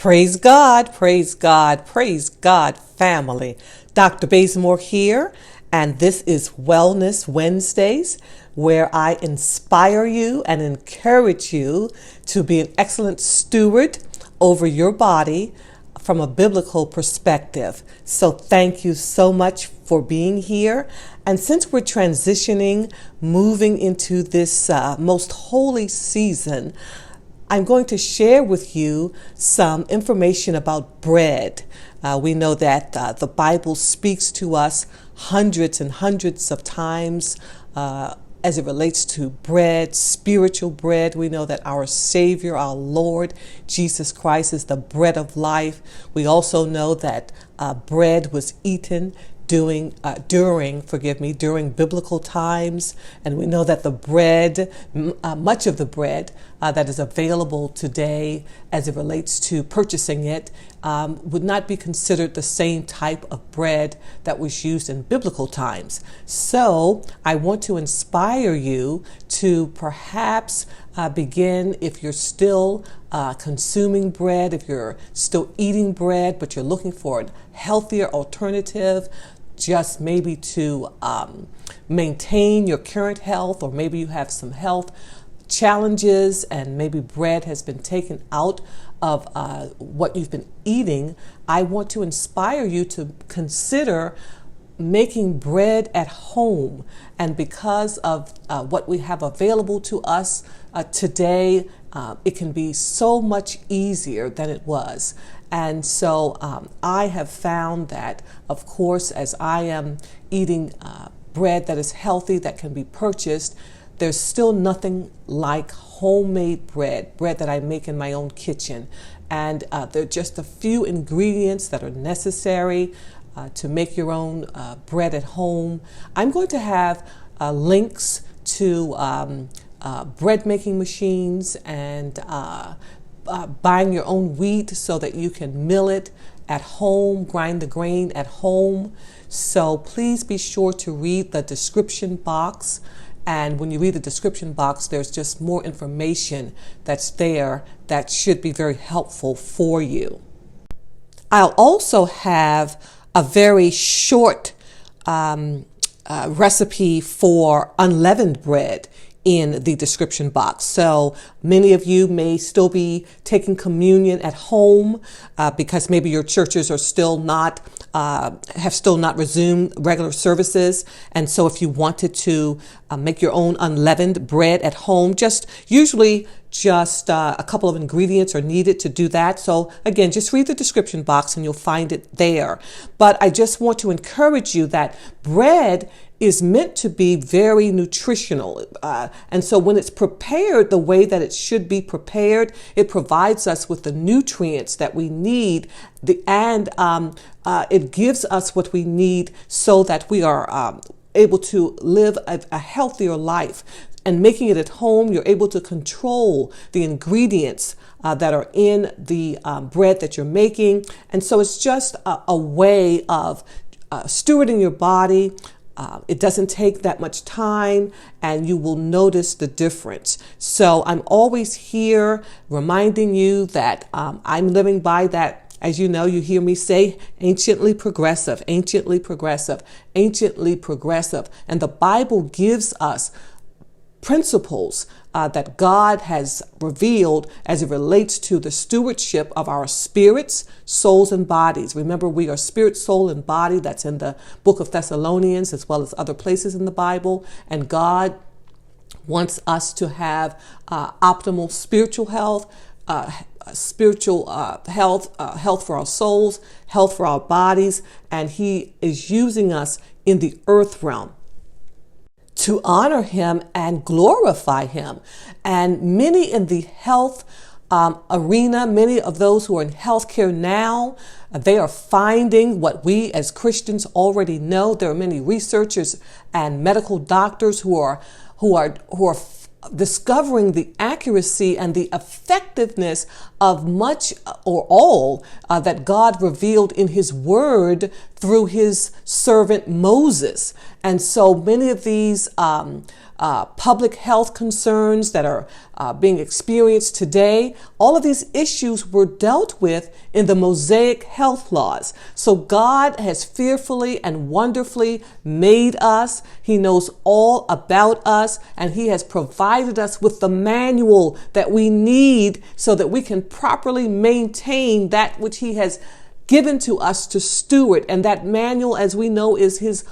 Praise God, praise God, praise God, family. Dr. Bazemore here, and this is Wellness Wednesdays, where I inspire you and encourage you to be an excellent steward over your body from a biblical perspective. So thank you so much for being here. And since we're transitioning, moving into this most holy season, I'm going to share with you some information about bread. We know that the Bible speaks to us hundreds and hundreds of times as it relates to bread, spiritual bread. We know that our Savior, our Lord, Jesus Christ is the bread of life. We also know that bread was eaten during biblical times, and we know that the bread, much of the bread that is available today as it relates to purchasing it, would not be considered the same type of bread that was used in biblical times. So I want to inspire you to perhaps begin, if you're still consuming bread, if you're still eating bread, but you're looking for a healthier alternative, just maybe to maintain your current health, or maybe you have some health challenges and maybe bread has been taken out of what you've been eating. I want to inspire you to consider making bread at home. And because of what we have available to us today, it can be so much easier than it was. And so I have found that, of course, as I am eating bread that is healthy, that can be purchased, there's still nothing like homemade bread that I make in my own kitchen. And there are just a few ingredients that are necessary to make your own bread at home. I'm going to have links to bread making machines and buying your own wheat so that you can mill it at home, grind the grain at home. So please be sure to read the description box. And when you read the description box, there's just more information that's there that should be very helpful for you. I'll also have a very short recipe for unleavened bread in the description box. So many of you may still be taking communion at home because maybe your churches are still not have still not resumed regular services. And so if you wanted to make your own unleavened bread at home, just a couple of ingredients are needed to do that. So again, just read the description box and you'll find it there. But I just want to encourage you that bread is meant to be very nutritional. And so when it's prepared the way that it should be prepared, it provides us with the nutrients that we need, and it gives us what we need so that we are able to live a healthier life. And making it at home, you're able to control the ingredients that are in the bread that you're making. And so it's just a way of stewarding your body. It doesn't take that much time, and you will notice the difference. So I'm always here reminding you that I'm living by that. As you know, you hear me say anciently progressive, anciently progressive, anciently progressive. And the Bible gives us principles that God has revealed as it relates to the stewardship of our spirits, souls, and bodies. Remember, we are spirit, soul, and body. That's in the book of Thessalonians as well as other places in the Bible. And God wants us to have optimal spiritual health, health for our souls, health for our bodies. And He is using us in the earth realm to honor Him and glorify Him. And many in the health arena, many of those who are in healthcare now, they are finding what we as Christians already know. There are many researchers and medical doctors who are discovering the accuracy and the effectiveness of much or all that God revealed in His Word through His servant Moses. And so many of these public health concerns that are being experienced today. All of these issues were dealt with in the Mosaic health laws. So God has fearfully and wonderfully made us. He knows all about us, and He has provided us with the manual that we need so that we can properly maintain that which He has given to us to steward. And that manual, as we know, is His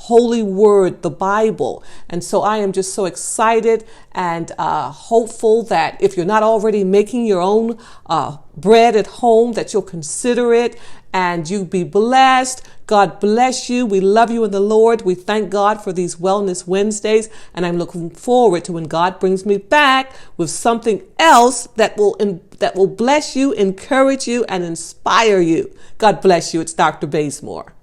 Holy Word, the Bible. And so I am just so excited and hopeful that if you're not already making your own bread at home, that you'll consider it and you be blessed. God bless you. We love you in the Lord. We thank God for these Wellness Wednesdays, and I'm looking forward to when God brings me back with something else that will bless you, encourage you, and inspire you. God bless you. It's Dr. Bazemore.